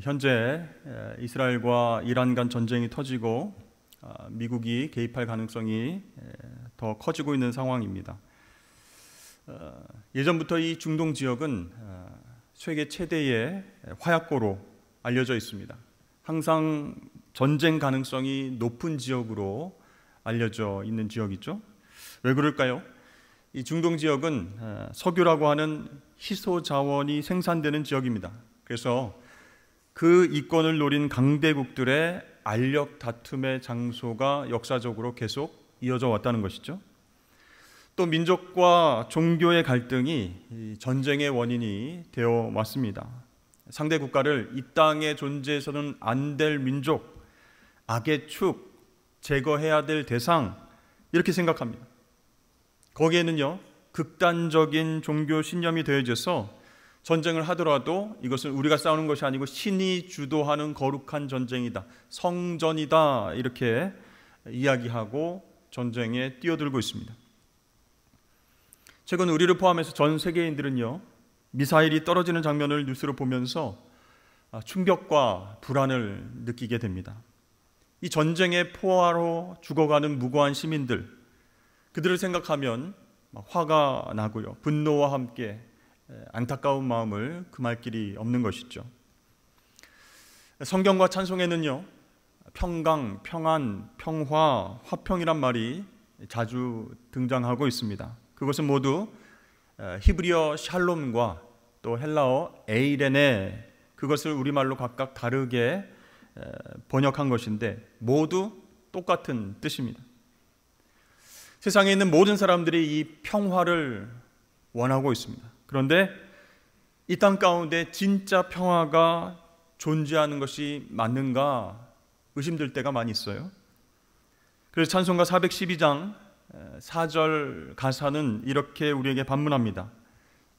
현재 이스라엘과 이란 간 전쟁이 터지고 미국이 개입할 가능성이 더 커지고 있는 상황입니다. 예전부터 이 중동 지역은 세계 최대의 화약고로 알려져 있습니다. 항상 전쟁 가능성이 높은 지역으로 알려져 있는 지역이죠. 왜 그럴까요? 이 중동 지역은 석유라고 하는 희소 자원이 생산되는 지역입니다. 그래서 그 이권을 노린 강대국들의 알력 다툼의 장소가 역사적으로 계속 이어져 왔다는 것이죠. 또 민족과 종교의 갈등이 전쟁의 원인이 되어 왔습니다. 상대 국가를 이 땅에 존재해서는 안 될 민족, 악의 축, 제거해야 될 대상, 이렇게 생각합니다. 거기에는요, 극단적인 종교 신념이 더해져서 전쟁을 하더라도 이것은 우리가 싸우는 것이 아니고 신이 주도하는 거룩한 전쟁이다, 성전이다, 이렇게 이야기하고 전쟁에 뛰어들고 있습니다. 최근 우리를 포함해서 전 세계인들은요, 미사일이 떨어지는 장면을 뉴스로 보면서 충격과 불안을 느끼게 됩니다. 이 전쟁의 포화로 죽어가는 무고한 시민들, 그들을 생각하면 화가 나고요, 분노와 함께 안타까운 마음을 금할 길이 없는 것이죠. 성경과 찬송에는요, 평강, 평안, 평화, 화평이란 말이 자주 등장하고 있습니다. 그것은 모두 히브리어 샬롬과 또 헬라어 에이레네, 그것을 우리말로 각각 다르게 번역한 것인데 모두 똑같은 뜻입니다. 세상에 있는 모든 사람들이 이 평화를 원하고 있습니다. 그런데 이 땅 가운데 진짜 평화가 존재하는 것이 맞는가 의심될 때가 많이 있어요. 그래서 찬송가 412장 4절 가사는 이렇게 우리에게 반문합니다.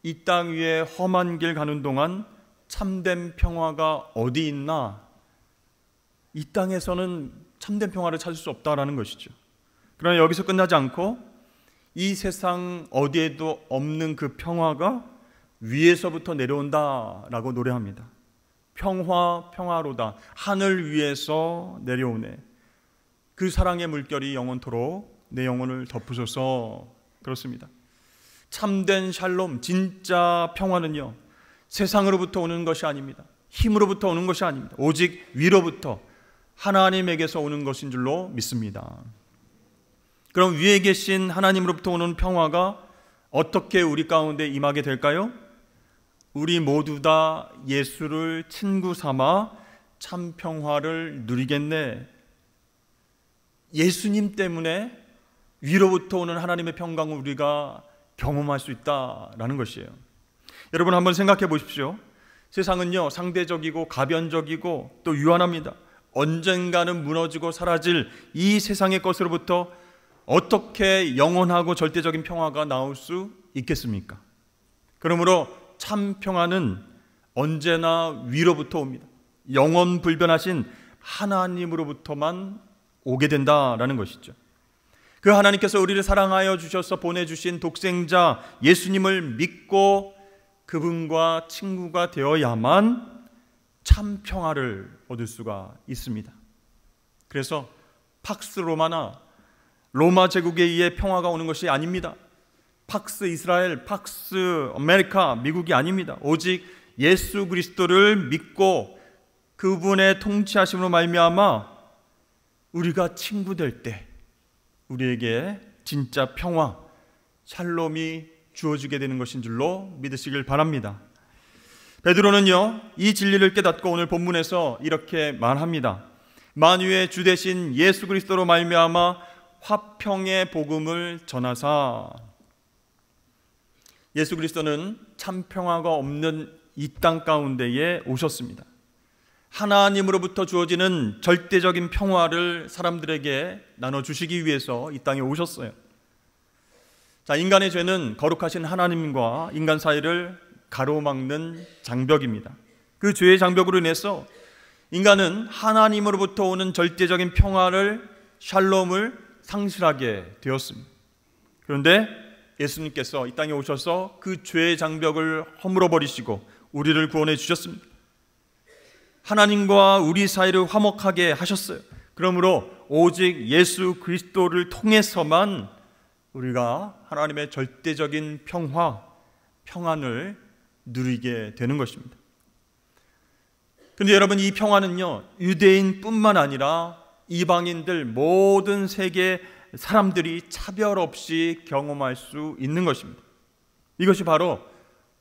이 땅 위에 험한 길 가는 동안 참된 평화가 어디 있나? 이 땅에서는 참된 평화를 찾을 수 없다라는 것이죠. 그러나 여기서 끝나지 않고 이 세상 어디에도 없는 그 평화가 위에서부터 내려온다라고 노래합니다. 평화 평화로다, 하늘 위에서 내려오네. 그 사랑의 물결이 영원토록 내 영혼을 덮으소서. 그렇습니다. 참된 샬롬, 진짜 평화는요, 세상으로부터 오는 것이 아닙니다. 힘으로부터 오는 것이 아닙니다. 오직 위로부터 하나님에게서 오는 것인 줄로 믿습니다. 그럼 위에 계신 하나님으로부터 오는 평화가 어떻게 우리 가운데 임하게 될까요? 우리 모두 다 예수를 친구 삼아 참 평화를 누리겠네. 예수님 때문에 위로부터 오는 하나님의 평강을 우리가 경험할 수 있다라는 것이에요. 여러분 한번 생각해 보십시오. 세상은요, 상대적이고 가변적이고 또 유한합니다. 언젠가는 무너지고 사라질 이 세상의 것으로부터 어떻게 영원하고 절대적인 평화가 나올 수 있겠습니까? 그러므로 참 평화는 언제나 위로부터 옵니다. 영원 불변하신 하나님으로부터만 오게 된다라는 것이죠. 그 하나님께서 우리를 사랑하여 주셔서 보내주신 독생자 예수님을 믿고 그분과 친구가 되어야만 참 평화를 얻을 수가 있습니다. 그래서 팍스 로마나 로마 제국에 의해 평화가 오는 것이 아닙니다. 팍스 이스라엘, 팍스 아메리카, 미국이 아닙니다. 오직 예수 그리스도를 믿고 그분의 통치하심으로 말미암아 우리가 친구 될 때 우리에게 진짜 평화, 샬롬이 주어지게 되는 것인 줄로 믿으시길 바랍니다. 베드로는요, 이 진리를 깨닫고 오늘 본문에서 이렇게 말합니다. 만유의 주 되신 예수 그리스도로 말미암아 화평의 복음을 전하사. 예수 그리스도는 참 평화가 없는 이 땅 가운데에 오셨습니다. 하나님으로부터 주어지는 절대적인 평화를 사람들에게 나눠주시기 위해서 이 땅에 오셨어요. 자, 인간의 죄는 거룩하신 하나님과 인간 사이를 가로막는 장벽입니다. 그 죄의 장벽으로 인해서 인간은 하나님으로부터 오는 절대적인 평화를, 샬롬을 상실하게 되었습니다. 그런데 예수님께서 이 땅에 오셔서 그 죄의 장벽을 허물어 버리시고 우리를 구원해 주셨습니다. 하나님과 우리 사이를 화목하게 하셨어요. 그러므로 오직 예수 그리스도를 통해서만 우리가 하나님의 절대적인 평안을 누리게 되는 것입니다. 그런데 여러분, 이 평안은요, 유대인뿐만 아니라 이방인들, 모든 세계 사람들이 차별 없이 경험할 수 있는 것입니다. 이것이 바로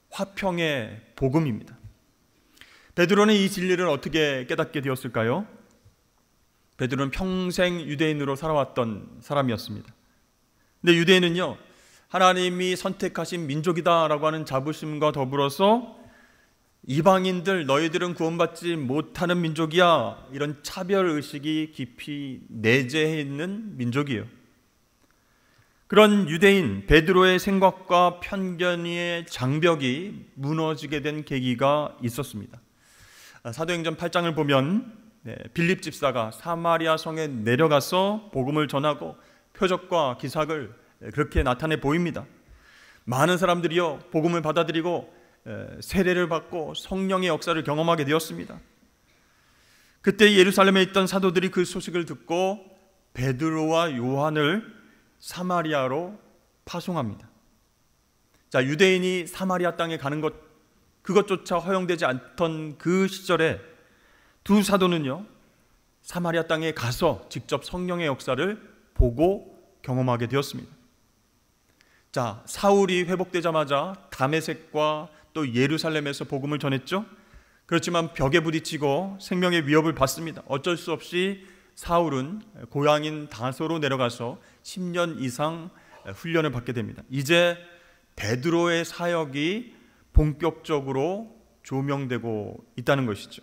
화평의 복음입니다. 베드로는 이 진리를 어떻게 깨닫게 되었을까요? 베드로는 평생 유대인으로 살아왔던 사람이었습니다. 근데 유대인은요, 하나님이 선택하신 민족이다라고 하는 자부심과 더불어서 이방인들, 너희들은 구원받지 못하는 민족이야, 이런 차별의식이 깊이 내재해 있는 민족이에요. 그런 유대인 베드로의 생각과 편견의 장벽이 무너지게 된 계기가 있었습니다. 사도행전 8장을 보면 빌립 집사가 사마리아 성에 내려가서 복음을 전하고 표적과 기사를 그렇게 나타내 보입니다. 많은 사람들이요, 복음을 받아들이고 세례를 받고 성령의 역사를 경험하게 되었습니다. 그때 예루살렘에 있던 사도들이 그 소식을 듣고 베드로와 요한을 사마리아로 파송합니다. 자, 유대인이 사마리아 땅에 가는 그것조차 허용되지 않던 그 시절에 두 사도는요, 사마리아 땅에 가서 직접 성령의 역사를 보고 경험하게 되었습니다. 자, 사울이 회복되자마자 다메섹과 또 예루살렘에서 복음을 전했죠. 그렇지만 벽에 부딪히고 생명의 위협을 받습니다. 어쩔 수 없이 사울은 고향인 다소로 내려가서 10년 이상 훈련을 받게 됩니다. 이제 베드로의 사역이 본격적으로 조명되고 있다는 것이죠.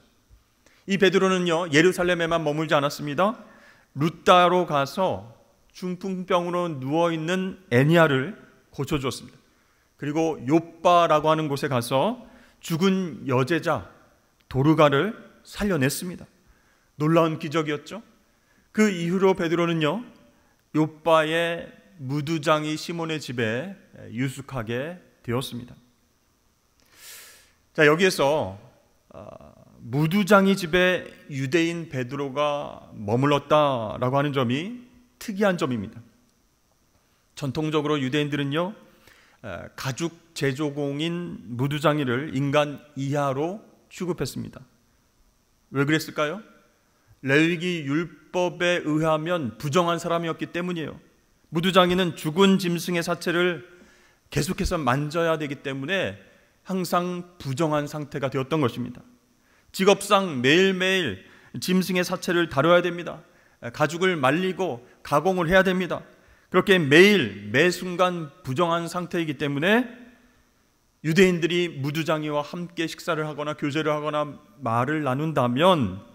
이 베드로는요, 예루살렘에만 머물지 않았습니다. 루따로 가서 중풍병으로 누워있는 애니아를 고쳐주었습니다. 그리고 요빠라고 하는 곳에 가서 죽은 여제자 도르가를 살려냈습니다. 놀라운 기적이었죠. 그 이후로 베드로는요, 요빠의 무두장이 시몬의 집에 유숙하게 되었습니다. 자, 여기에서 무두장이 집에 유대인 베드로가 머물렀다라고 하는 점이 특이한 점입니다. 전통적으로 유대인들은요, 가죽 제조공인 무두장이를 인간 이하로 취급했습니다. 왜 그랬을까요? 레위기 율법에 의하면 부정한 사람이었기 때문이에요. 무두장이는 죽은 짐승의 사체를 계속해서 만져야 되기 때문에 항상 부정한 상태가 되었던 것입니다. 직업상 매일매일 짐승의 사체를 다뤄야 됩니다. 가죽을 말리고 가공을 해야 됩니다. 그렇게 매일 매 순간 부정한 상태이기 때문에 유대인들이 무두장이와 함께 식사를 하거나 교제를 하거나 말을 나눈다면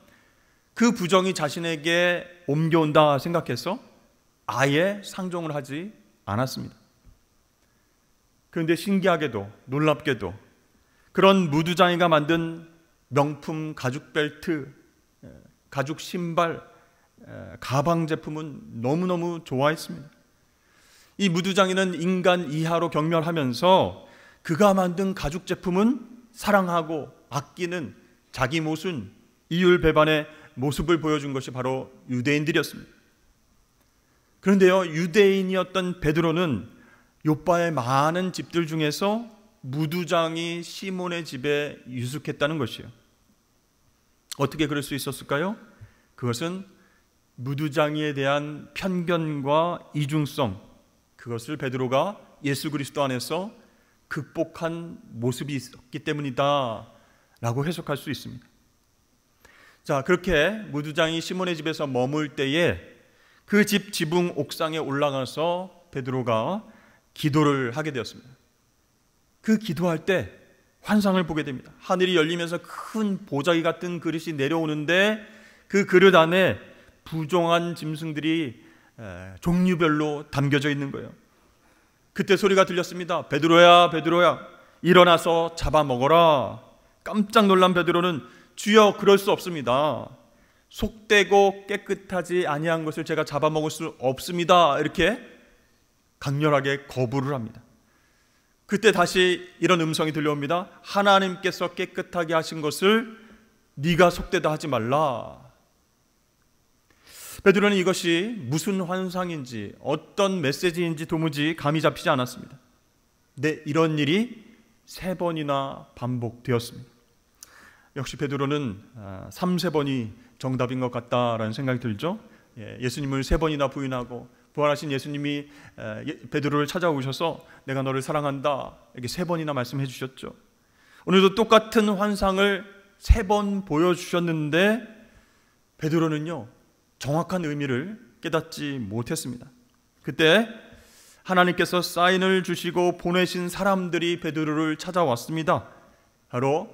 그 부정이 자신에게 옮겨온다 생각해서 아예 상종을 하지 않았습니다. 그런데 신기하게도 놀랍게도 그런 무두장이가 만든 명품 가죽 벨트, 가죽 신발, 가방 제품은 너무너무 좋아했습니다. 이 무두장이는 인간 이하로 경멸하면서 그가 만든 가죽 제품은 사랑하고 아끼는 자기 모순, 이율배반의 모습을 보여준 것이 바로 유대인들이었습니다. 그런데요, 유대인이었던 베드로는 요빠의 많은 집들 중에서 무두장이 시몬의 집에 유숙했다는 것이에요. 어떻게 그럴 수 있었을까요? 그것은 무두장이에 대한 편견과 이중성, 그것을 베드로가 예수 그리스도 안에서 극복한 모습이 있었기 때문이다 라고 해석할 수 있습니다. 자, 그렇게 무두장이 시몬의 집에서 머물 때에 그 집 지붕 옥상에 올라가서 베드로가 기도를 하게 되었습니다. 그 기도할 때 환상을 보게 됩니다. 하늘이 열리면서 큰 보자기 같은 그릇이 내려오는데 그 그릇 안에 부정한 짐승들이 종류별로 담겨져 있는 거예요. 그때 소리가 들렸습니다. 베드로야, 베드로야, 일어나서 잡아먹어라. 깜짝 놀란 베드로는 주여, 그럴 수 없습니다. 속되고 깨끗하지 아니한 것을 제가 잡아먹을 수 없습니다. 이렇게 강렬하게 거부를 합니다. 그때 다시 이런 음성이 들려옵니다. 하나님께서 깨끗하게 하신 것을 네가 속되다 하지 말라. 베드로는 이것이 무슨 환상인지 어떤 메시지인지 도무지 감이 잡히지 않았습니다. 네, 이런 일이 3번이나 반복되었습니다. 역시 베드로는 3-4번이 정답인 것 같다라는 생각이 들죠. 예수님을 3번이나 부인하고 부활하신 예수님이 베드로를 찾아오셔서 내가 너를 사랑한다 이렇게 3번이나 말씀해 주셨죠. 오늘도 똑같은 환상을 3번 보여주셨는데 베드로는요 정확한 의미를 깨닫지 못했습니다. 그때 하나님께서 사인을 주시고 보내신 사람들이 베드로를 찾아왔습니다. 바로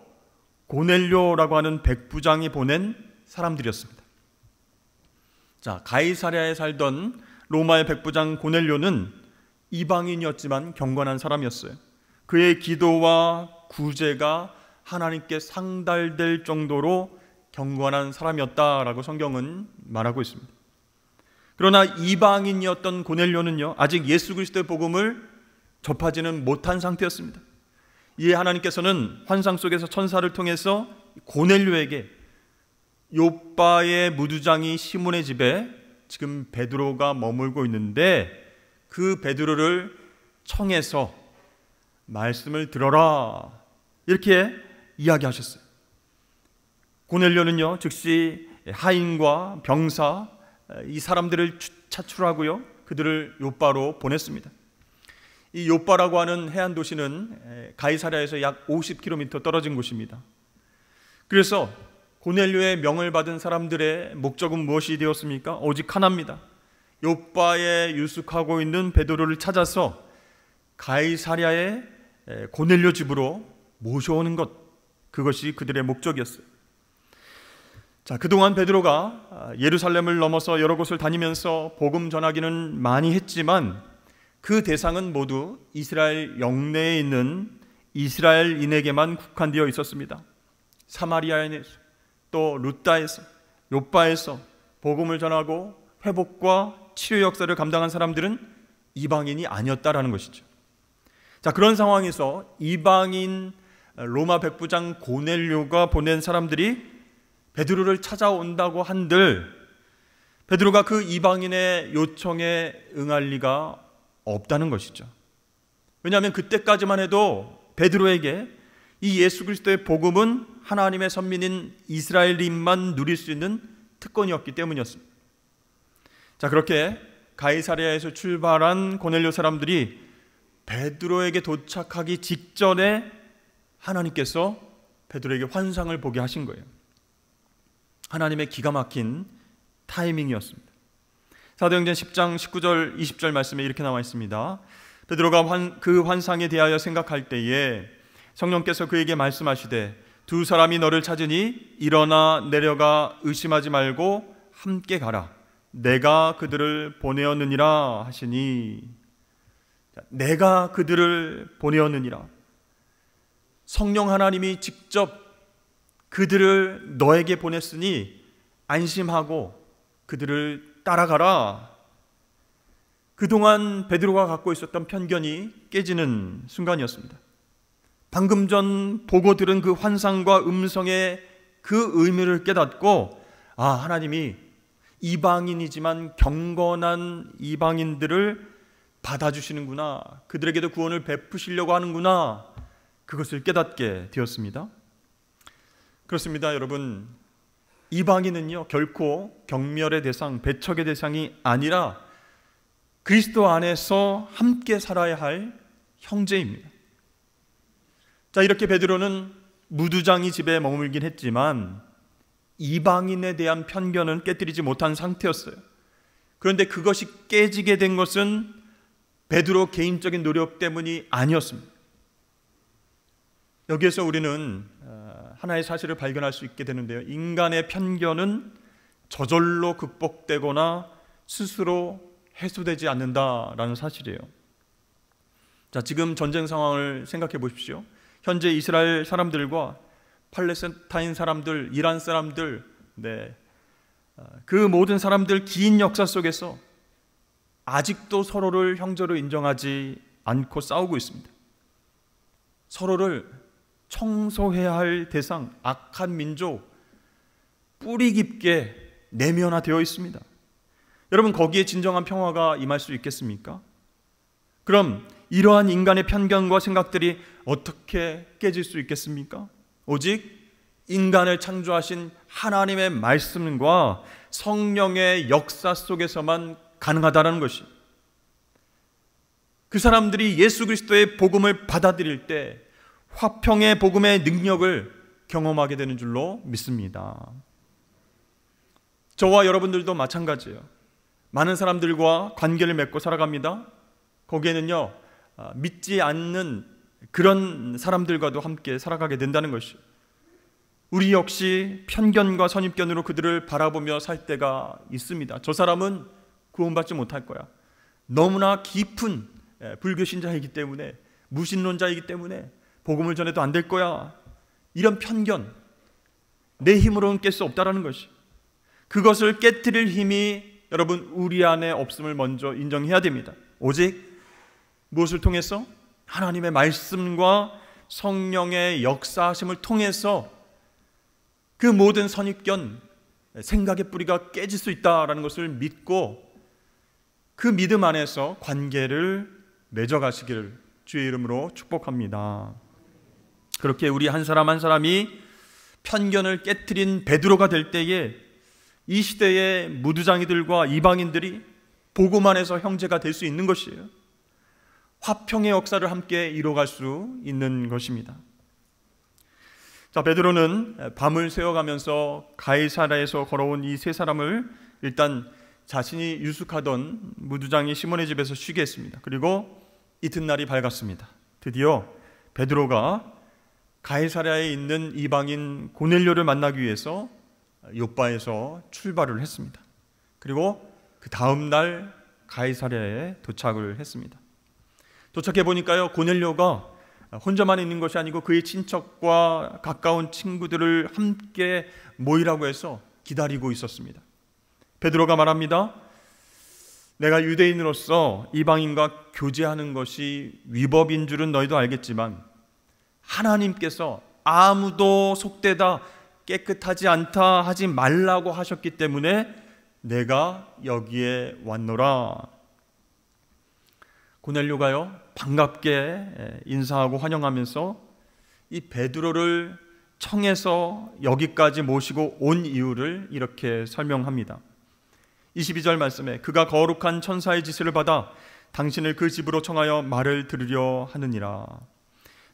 고넬료라고 하는 백부장이 보낸 사람들이었습니다. 자, 가이사랴에 살던 로마의 백부장 고넬료는 이방인이었지만 경건한 사람이었어요. 그의 기도와 구제가 하나님께 상달될 정도로 경건한 사람이었다라고 성경은 말하고 있습니다. 그러나 이방인이었던 고넬료는요 아직 예수 그리스도의 복음을 접하지는 못한 상태였습니다. 이에 하나님께서는 환상 속에서 천사를 통해서 고넬료에게 욥바의 무두장이 시몬의 집에 지금 베드로가 머물고 있는데 그 베드로를 청해서 말씀을 들어라 이렇게 이야기하셨어요. 고넬료는요 즉시 하인과 병사 이 사람들을 차출하고요 그들을 욥바로 보냈습니다. 이 욥바라고 하는 해안 도시는 가이사랴에서 약 50km 떨어진 곳입니다. 그래서 고넬료의 명을 받은 사람들의 목적은 무엇이 되었습니까? 오직 하나입니다. 욥바에 유숙하고 있는 베드로를 찾아서 가이사랴의 고넬료 집으로 모셔오는 것, 그것이 그들의 목적이었어요. 자, 그동안 베드로가 예루살렘을 넘어서 여러 곳을 다니면서 복음 전하기는 많이 했지만 그 대상은 모두 이스라엘 영내에 있는 이스라엘인에게만 국한되어 있었습니다. 사마리아에서 또 루다에서 욥바에서 복음을 전하고 회복과 치유 역사를 감당한 사람들은 이방인이 아니었다라는 것이죠. 자, 그런 상황에서 이방인 로마 백부장 고넬료가 보낸 사람들이 베드로를 찾아온다고 한들 베드로가 그 이방인의 요청에 응할 리가 없다는 것이죠. 왜냐하면 그때까지만 해도 베드로에게 이 예수 그리스도의 복음은 하나님의 선민인 이스라엘인만 누릴 수 있는 특권이었기 때문이었습니다. 자, 그렇게 가이사랴에서 출발한 고넬료 사람들이 베드로에게 도착하기 직전에 하나님께서 베드로에게 환상을 보게 하신 거예요. 하나님의 기가 막힌 타이밍이었습니다. 사도행전 10장 19절 20절 말씀에 이렇게 나와 있습니다. 베드로가 그 환상에 대하여 생각할 때에 성령께서 그에게 말씀하시되 두 사람이 너를 찾으니 일어나 내려가 의심하지 말고 함께 가라. 내가 그들을 보내었느니라 하시니, 내가 그들을 보내었느니라. 성령 하나님이 직접 그들을 너에게 보냈으니 안심하고 그들을 따라가라. 그동안 베드로가 갖고 있었던 편견이 깨지는 순간이었습니다. 방금 전 보고 들은 그 환상과 음성의 그 의미를 깨닫고, 아, 하나님이 이방인이지만 경건한 이방인들을 받아주시는구나, 그들에게도 구원을 베푸시려고 하는구나, 그것을 깨닫게 되었습니다. 그렇습니다, 여러분. 이방인은요 결코 경멸의 대상, 배척의 대상이 아니라 그리스도 안에서 함께 살아야 할 형제입니다. 자, 이렇게 베드로는 무두장이 집에 머물긴 했지만 이방인에 대한 편견은 깨뜨리지 못한 상태였어요. 그런데 그것이 깨지게 된 것은 베드로 개인적인 노력 때문이 아니었습니다. 여기에서 우리는 하나의 사실을 발견할 수 있게 되는데요, 인간의 편견은 저절로 극복되거나 스스로 해소되지 않는다라는 사실이에요. 자, 지금 전쟁 상황을 생각해 보십시오. 현재 이스라엘 사람들과 팔레스타인 사람들, 이란 사람들, 그 모든 사람들 긴 역사 속에서 아직도 서로를 형제로 인정하지 않고 싸우고 있습니다. 서로를 청소해야 할 대상, 악한 민족, 뿌리 깊게 내면화되어 있습니다. 여러분, 거기에 진정한 평화가 임할 수 있겠습니까? 그럼 이러한 인간의 편견과 생각들이 어떻게 깨질 수 있겠습니까? 오직 인간을 창조하신 하나님의 말씀과 성령의 역사 속에서만 가능하다는 것이, 그 사람들이 예수 그리스도의 복음을 받아들일 때 화평의 복음의 능력을 경험하게 되는 줄로 믿습니다. 저와 여러분들도 마찬가지예요. 많은 사람들과 관계를 맺고 살아갑니다. 거기에는요, 믿지 않는 그런 사람들과도 함께 살아가게 된다는 것이, 우리 역시 편견과 선입견으로 그들을 바라보며 살 때가 있습니다. 저 사람은 구원받지 못할 거야. 너무나 깊은 불교신자이기 때문에, 무신론자이기 때문에 복음을 전해도 안 될 거야. 이런 편견, 내 힘으로는 깰 수 없다라는 것이, 그것을 깨트릴 힘이 여러분 우리 안에 없음을 먼저 인정해야 됩니다. 오직 무엇을 통해서? 하나님의 말씀과 성령의 역사하심을 통해서 그 모든 선입견, 생각의 뿌리가 깨질 수 있다라는 것을 믿고 그 믿음 안에서 관계를 맺어가시기를 주의 이름으로 축복합니다. 그렇게 우리 한 사람 한 사람이 편견을 깨트린 베드로가 될 때에 이 시대의 무두장이들과 이방인들이 복음 안에서 형제가 될 수 있는 것이에요. 화평의 역사를 함께 이뤄갈 수 있는 것입니다. 자, 베드로는 밤을 새워가면서 가이사랴에서 걸어온 이 세 사람을 일단 자신이 유숙하던 무두장이 시몬의 집에서 쉬게 했습니다. 그리고 이튿날이 밝았습니다. 드디어 베드로가 가이사랴에 있는 이방인 고넬료를 만나기 위해서 욥바에서 출발을 했습니다. 그리고 그 다음 날 가이사랴에 도착을 했습니다. 도착해 보니까요, 고넬료가 혼자만 있는 것이 아니고 그의 친척과 가까운 친구들을 함께 모이라고 해서 기다리고 있었습니다. 베드로가 말합니다. 내가 유대인으로서 이방인과 교제하는 것이 위법인 줄은 너희도 알겠지만 하나님께서 아무도 속되다 깨끗하지 않다 하지 말라고 하셨기 때문에 내가 여기에 왔노라. 고넬료가요, 반갑게 인사하고 환영하면서 이 베드로를 청해서 여기까지 모시고 온 이유를 이렇게 설명합니다. 22절 말씀에 그가 거룩한 천사의 지시를 받아 당신을 그 집으로 청하여 말을 들으려 하느니라.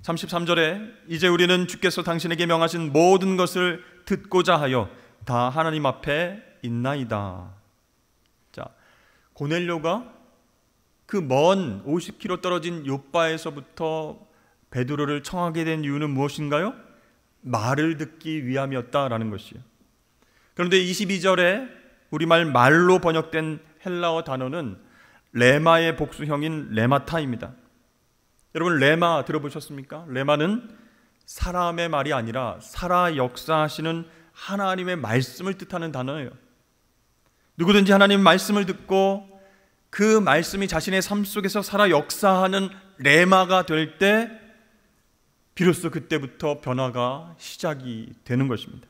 33절에 이제 우리는 주께서 당신에게 명하신 모든 것을 듣고자 하여 다 하나님 앞에 있나이다. 자, 고넬료가 그 먼 50km 떨어진 욥바에서부터 베드로를 청하게 된 이유는 무엇인가요? 말을 듣기 위함이었다라는 것이에요. 그런데 22절에 우리말 말로 번역된 헬라어 단어는 레마의 복수형인 레마타입니다. 여러분, 레마 들어보셨습니까? 레마는 사람의 말이 아니라 살아 역사하시는 하나님의 말씀을 뜻하는 단어예요. 누구든지 하나님의 말씀을 듣고 그 말씀이 자신의 삶 속에서 살아 역사하는 레마가 될 때 비로소 그때부터 변화가 시작이 되는 것입니다.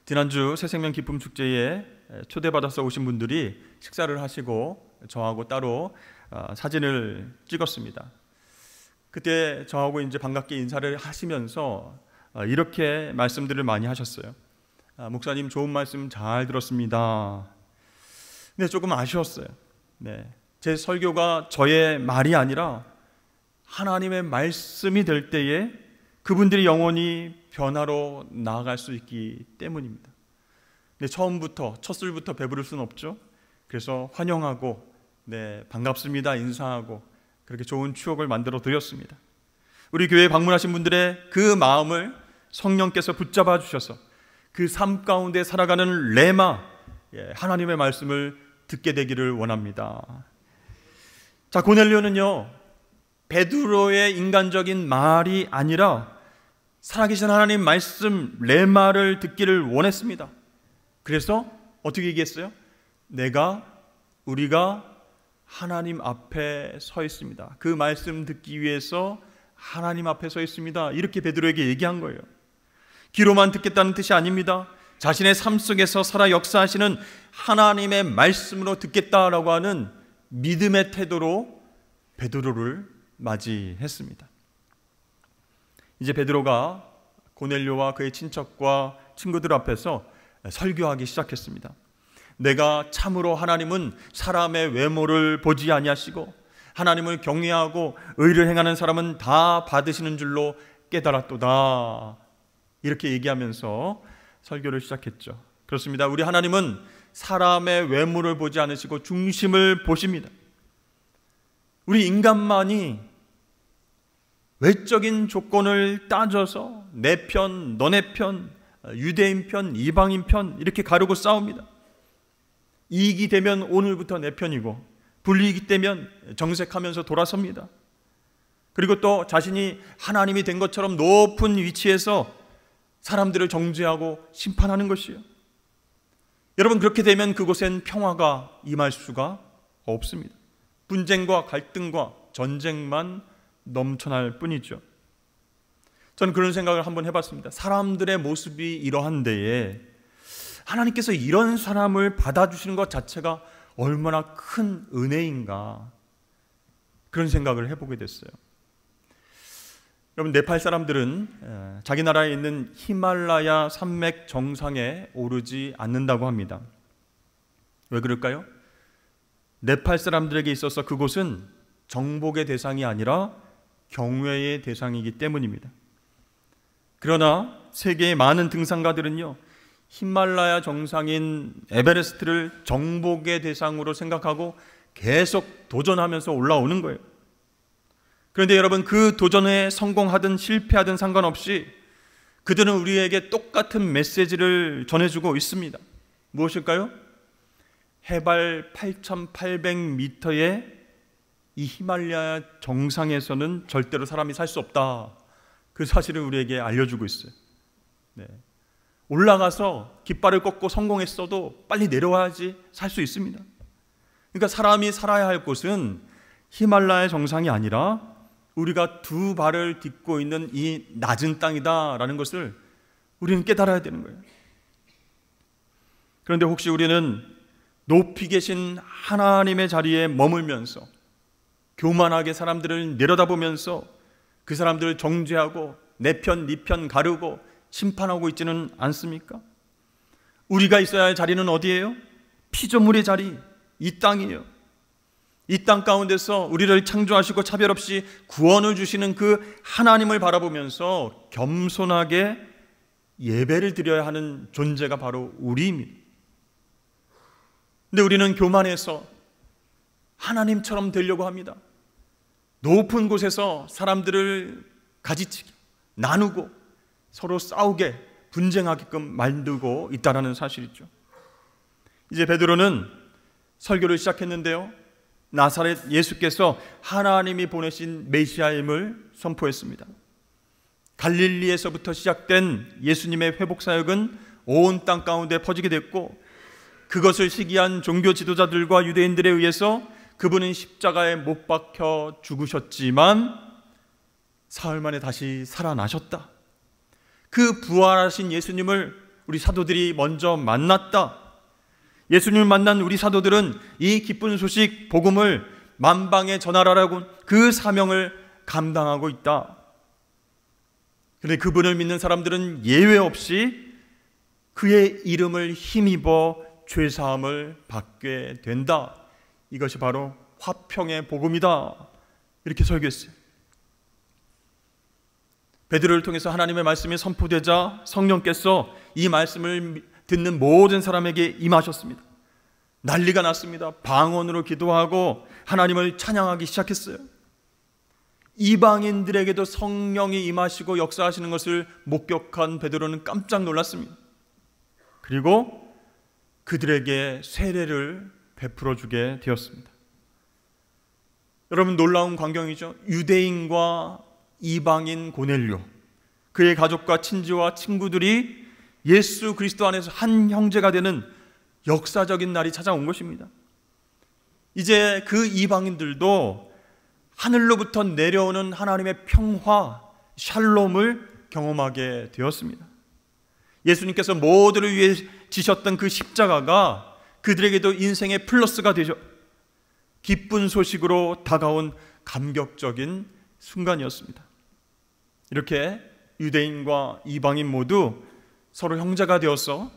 지난주 새생명 기쁨 축제에 초대받아서 오신 분들이 식사를 하시고 저하고 따로 사진을 찍었습니다. 그때 저하고 이제 반갑게 인사를 하시면서 이렇게 말씀들을 많이 하셨어요. 목사님 좋은 말씀 잘 들었습니다. 근데 조금 아쉬웠어요. 제 설교가 저의 말이 아니라 하나님의 말씀이 될 때에 그분들이 영원히 변화로 나아갈 수 있기 때문입니다. 근데 처음부터 첫 술부터 배부를 수는 없죠. 그래서 환영하고 반갑습니다 인사하고 그렇게 좋은 추억을 만들어 드렸습니다. 우리 교회에 방문하신 분들의 그 마음을 성령께서 붙잡아 주셔서 그 삶 가운데 살아가는 레마, 하나님의 말씀을 듣게 되기를 원합니다. 자, 고넬료는요, 베드로의 인간적인 말이 아니라 살아계신 하나님 말씀 레마를 듣기를 원했습니다. 그래서 어떻게 얘기했어요? 우리가 하나님 앞에 서 있습니다. 그 말씀 듣기 위해서 하나님 앞에 서 있습니다. 이렇게 베드로에게 얘기한 거예요. 귀로만 듣겠다는 뜻이 아닙니다. 자신의 삶 속에서 살아 역사하시는 하나님의 말씀으로 듣겠다라고 하는 믿음의 태도로 베드로를 맞이했습니다. 이제 베드로가 고넬료와 그의 친척과 친구들 앞에서 설교하기 시작했습니다. 내가 참으로 하나님은 사람의 외모를 보지 아니하시고 하나님을 경외하고 의를 행하는 사람은 다 받으시는 줄로 깨달았도다. 이렇게 얘기하면서 설교를 시작했죠. 그렇습니다. 우리 하나님은 사람의 외모를 보지 않으시고 중심을 보십니다. 우리 인간만이 외적인 조건을 따져서 내 편, 너네 편, 유대인 편, 이방인 편 이렇게 가르고 싸웁니다. 이익이 되면 오늘부터 내 편이고 불이익이 되면 정색하면서 돌아섭니다. 그리고 또 자신이 하나님이 된 것처럼 높은 위치에서 사람들을 정죄하고 심판하는 것이요. 여러분, 그렇게 되면 그곳엔 평화가 임할 수가 없습니다. 분쟁과 갈등과 전쟁만 넘쳐날 뿐이죠. 저는 그런 생각을 한번 해봤습니다. 사람들의 모습이 이러한 데에 하나님께서 이런 사람을 받아주시는 것 자체가 얼마나 큰 은혜인가, 그런 생각을 해보게 됐어요. 여러분, 네팔 사람들은 자기 나라에 있는 히말라야 산맥 정상에 오르지 않는다고 합니다. 왜 그럴까요? 네팔 사람들에게 있어서 그곳은 정복의 대상이 아니라 경외의 대상이기 때문입니다. 그러나 세계의 많은 등산가들은요, 히말라야 정상인 에베레스트를 정복의 대상으로 생각하고 계속 도전하면서 올라오는 거예요. 그런데 여러분, 그 도전에 성공하든 실패하든 상관없이 그들은 우리에게 똑같은 메시지를 전해주고 있습니다. 무엇일까요? 해발 8,800m의 이 히말라야 정상에서는 절대로 사람이 살 수 없다. 그 사실을 우리에게 알려주고 있어요. 네. 올라가서 깃발을 꺾고 성공했어도 빨리 내려와야지 살 수 있습니다. 그러니까 사람이 살아야 할 곳은 히말라야 정상이 아니라 우리가 두 발을 딛고 있는 이 낮은 땅이다라는 것을 우리는 깨달아야 되는 거예요. 그런데 혹시 우리는 높이 계신 하나님의 자리에 머물면서 교만하게 사람들을 내려다보면서 그 사람들을 정죄하고 내 편, 네 편 가르고 심판하고 있지는 않습니까? 우리가 있어야 할 자리는 어디예요? 피조물의 자리, 이 땅이에요. 이 땅 가운데서 우리를 창조하시고 차별 없이 구원을 주시는 그 하나님을 바라보면서 겸손하게 예배를 드려야 하는 존재가 바로 우리입니다. 근데 우리는 교만해서 하나님처럼 되려고 합니다. 높은 곳에서 사람들을 가지치기, 나누고 서로 싸우게, 분쟁하게끔 만들고 있다는 사실이죠. 이제 베드로는 설교를 시작했는데요, 나사렛 예수께서 하나님이 보내신 메시아임을 선포했습니다. 갈릴리에서부터 시작된 예수님의 회복 사역은 온 땅 가운데 퍼지게 됐고, 그것을 시기한 종교 지도자들과 유대인들에 의해서 그분은 십자가에 못 박혀 죽으셨지만 사흘 만에 다시 살아나셨다. 그 부활하신 예수님을 우리 사도들이 먼저 만났다. 예수님을 만난 우리 사도들은 이 기쁜 소식, 복음을 만방에 전하라고 그 사명을 감당하고 있다. 그런데 그분을 믿는 사람들은 예외 없이 그의 이름을 힘입어 죄사함을 받게 된다. 이것이 바로 화평의 복음이다. 이렇게 설교했어요. 베드로를 통해서 하나님의 말씀이 선포되자 성령께서 이 말씀을 듣는 모든 사람에게 임하셨습니다. 난리가 났습니다. 방언으로 기도하고 하나님을 찬양하기 시작했어요. 이방인들에게도 성령이 임하시고 역사하시는 것을 목격한 베드로는 깜짝 놀랐습니다. 그리고 그들에게 세례를 베풀어 주게 되었습니다. 여러분, 놀라운 광경이죠. 유대인과 이방인 고넬료, 그의 가족과 친지와 친구들이 예수 그리스도 안에서 한 형제가 되는 역사적인 날이 찾아온 것입니다. 이제 그 이방인들도 하늘로부터 내려오는 하나님의 평화, 샬롬을 경험하게 되었습니다. 예수님께서 모두를 위해 지셨던 그 십자가가 그들에게도 인생의 플러스가 되죠. 기쁜 소식으로 다가온 감격적인 순간이었습니다. 이렇게 유대인과 이방인 모두 서로 형제가 되어서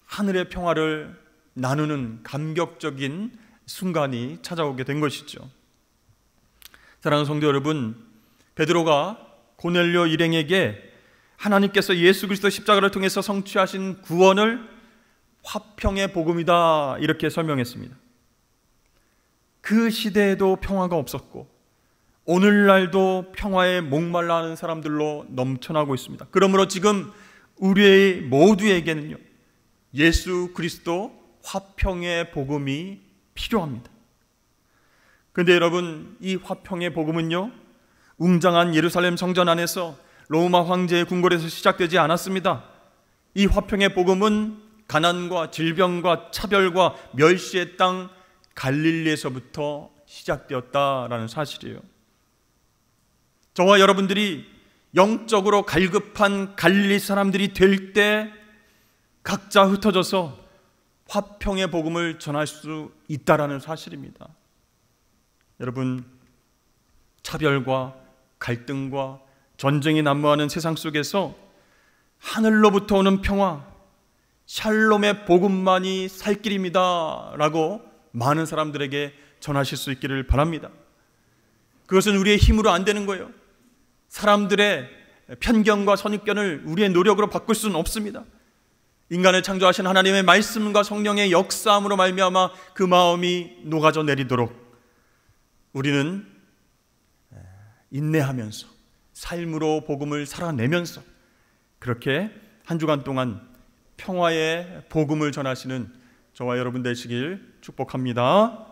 하늘의 평화를 나누는 감격적인 순간이 찾아오게 된 것이죠. 사랑하는 성도 여러분, 베드로가 고넬료 일행에게 하나님께서 예수 그리스도 십자가를 통해서 성취하신 구원을 화평의 복음이다 이렇게 설명했습니다. 그 시대에도 평화가 없었고 오늘날도 평화에 목말라 하는 사람들로 넘쳐나고 있습니다. 그러므로 지금 우리 모두에게는요, 예수 그리스도 화평의 복음이 필요합니다. 그런데 여러분, 이 화평의 복음은요, 웅장한 예루살렘 성전 안에서 로마 황제의 궁궐에서 시작되지 않았습니다. 이 화평의 복음은 가난과 질병과 차별과 멸시의 땅 갈릴리에서부터 시작되었다라는 사실이에요. 저와 여러분들이 영적으로 갈급한 갈릴리 사람들이 될 때 각자 흩어져서 화평의 복음을 전할 수 있다라는 사실입니다. 여러분, 차별과 갈등과 전쟁이 난무하는 세상 속에서 하늘로부터 오는 평화, 샬롬의 복음만이 살 길입니다 라고 많은 사람들에게 전하실 수 있기를 바랍니다. 그것은 우리의 힘으로 안 되는 거예요. 사람들의 편견과 선입견을 우리의 노력으로 바꿀 수는 없습니다. 인간을 창조하신 하나님의 말씀과 성령의 역사함으로 말미암아 그 마음이 녹아져 내리도록 우리는 인내하면서 삶으로 복음을 살아내면서 그렇게 한 주간 동안 평화의 복음을 전하시는 저와 여러분 되시길 축복합니다.